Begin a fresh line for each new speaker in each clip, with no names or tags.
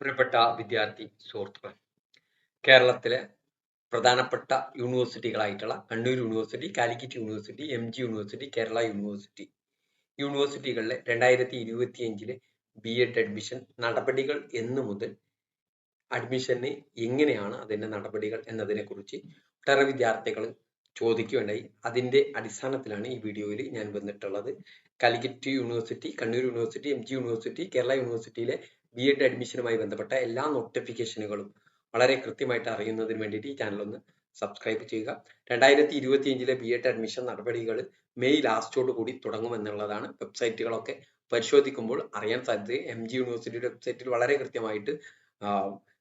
പ്രിയപ്പെട്ട വിദ്യാർത്ഥി സുഹൃത്തുക്കളെ, കേരളത്തിലെ പ്രധാനപ്പെട്ട യൂണിവേഴ്സിറ്റികളായിട്ടുള്ള Kannur university, Calicut university, MG university, Kerala യൂണിവേഴ്സിറ്റികളിലെ 2025 BEd അഡ്മിഷൻ നടപടികൾ എന്ന് മുതൽ അഡ്മിഷന് എങ്ങനെയാണ് അതിന്റെ നടപടികൾ എന്നതിനെ കുറിച്ച് ഒട്ടേറെ വിദ്യാർത്ഥികൾ ചോദിക്കുകയുണ്ടായി. അതിന്റെ അടിസ്ഥാനത്തിലാണ് ഈ വീഡിയോയിൽ ഞാൻ വന്നിട്ടുള്ളത്. Calicut university, Kannur university, MG university, Kerala യൂണിവേഴ്സിറ്റിയിലെ BEd അഡ്മിഷനുമായി ബന്ധപ്പെട്ട എല്ലാ നോട്ടിഫിക്കേഷനുകളും വളരെ കൃത്യമായിട്ട് അറിയുന്നതിന് വേണ്ടിയിട്ട് ഈ ചാനൽ ഒന്ന് സബ്സ്ക്രൈബ് ചെയ്യുക. 2025 BEd അഡ്മിഷൻ നടപടികൾ മെയ് ലാസ്റ്റോട് കൂടി തുടങ്ങുമെന്നുള്ളതാണ് വെബ്സൈറ്റുകളൊക്കെ പരിശോധിക്കുമ്പോൾ അറിയാൻ സാധിച്ചത്. MG യൂണിവേഴ്സിറ്റിയുടെ വെബ്സൈറ്റിൽ വളരെ കൃത്യമായിട്ട്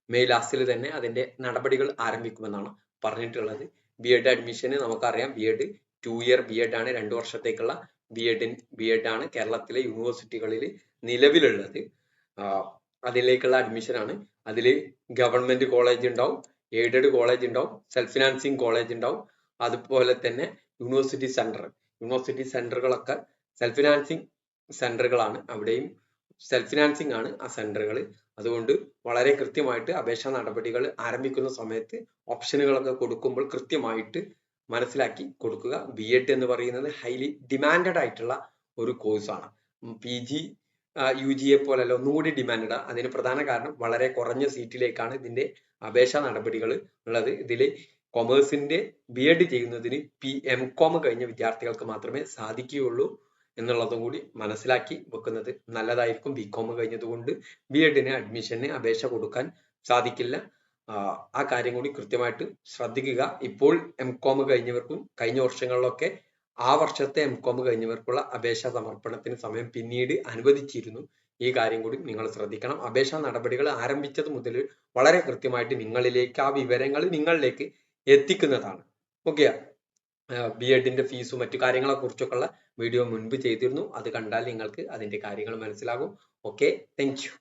മെയ് ലാസ്റ്റിൽ തന്നെ അതിന്റെ നടപടികൾ ആരംഭിക്കുമെന്നാണ് പറഞ്ഞിട്ടുള്ളത്. BEd അഡ്മിഷന് നമുക്കറിയാം, BEd 2 ഇയർ BEd ആണ്, 2 വർഷത്തേക്കുള്ള BEd ആണ് കേരളത്തിലെ യൂണിവേഴ്സിറ്റികളിൽ നിലവിലുള്ളത്. അതിലേക്കുള്ള അഡ്മിഷൻ ആണ്. അതിൽ ഗവൺമെന്റ് കോളേജ് ഉണ്ടാവും, എയ്ഡഡ് കോളേജ് ഉണ്ടാവും, സെൽഫ് ഫിനാൻസിങ് കോളേജ് ഉണ്ടാവും. അതുപോലെ തന്നെ യൂണിവേഴ്സിറ്റി സെന്ററുകളൊക്കെ സെൽഫ് ഫിനാൻസിങ് സെന്ററുകളാണ്. അവിടെയും സെൽഫ് ഫിനാൻസിങ് ആണ് ആ സെന്ററുകൾ. അതുകൊണ്ട് വളരെ കൃത്യമായിട്ട് അപേക്ഷാ നടപടികൾ ആരംഭിക്കുന്ന സമയത്ത് ഓപ്ഷനുകളൊക്കെ കൊടുക്കുമ്പോൾ കൃത്യമായിട്ട് മനസ്സിലാക്കി കൊടുക്കുക. BEd എന്ന് പറയുന്നത് ഹൈലി ഡിമാൻഡഡ് ആയിട്ടുള്ള ഒരു കോഴ്സാണ്. PG UGയെ പോലല്ല, ഒന്നുകൂടി ഡിമാൻഡഡ്. അതിന് പ്രധാന കാരണം വളരെ കുറഞ്ഞ സീറ്റിലേക്കാണ് ഇതിന്റെ അപേക്ഷാ നടപടികൾ ഉള്ളത്. ഇതിൽ കൊമേഴ്സിന്റെ BEd ചെയ്യുന്നതിന് MCOM കഴിഞ്ഞ വിദ്യാർത്ഥികൾക്ക് മാത്രമേ സാധിക്കുകയുള്ളൂ എന്നുള്ളതും കൂടി മനസ്സിലാക്കി വെക്കുന്നത് നല്ലതായിരിക്കും. BCom കഴിഞ്ഞതുകൊണ്ട് BEdന് അഡ്മിഷന് അപേക്ഷ കൊടുക്കാൻ സാധിക്കില്ല. ആ കാര്യം കൂടി കൃത്യമായിട്ട് ശ്രദ്ധിക്കുക. ഇപ്പോൾ MCom കഴിഞ്ഞവർക്കും കഴിഞ്ഞ വർഷങ്ങളിലൊക്കെ ആ വർഷത്തെ MCom കഴിഞ്ഞവർക്കുള്ള അപേക്ഷാ സമർപ്പണത്തിന് സമയം പിന്നീട് അനുവദിച്ചിരുന്നു. ഈ കാര്യം കൂടി നിങ്ങൾ ശ്രദ്ധിക്കണം. അപേക്ഷാ നടപടികൾ ആരംഭിച്ചത് മുതൽ വളരെ കൃത്യമായിട്ട് നിങ്ങളിലേക്ക് ആ വിവരങ്ങൾ നിങ്ങളിലേക്ക് എത്തിക്കുന്നതാണ്. ഓക്കെ, BEdന്റെ ഫീസും മറ്റു കാര്യങ്ങളെ കുറിച്ചൊക്കെയുള്ള വീഡിയോ മുൻപ് ചെയ്തിരുന്നു. അത് കണ്ടാൽ നിങ്ങൾക്ക് അതിന്റെ കാര്യങ്ങൾ മനസ്സിലാകും. Okay, thank you.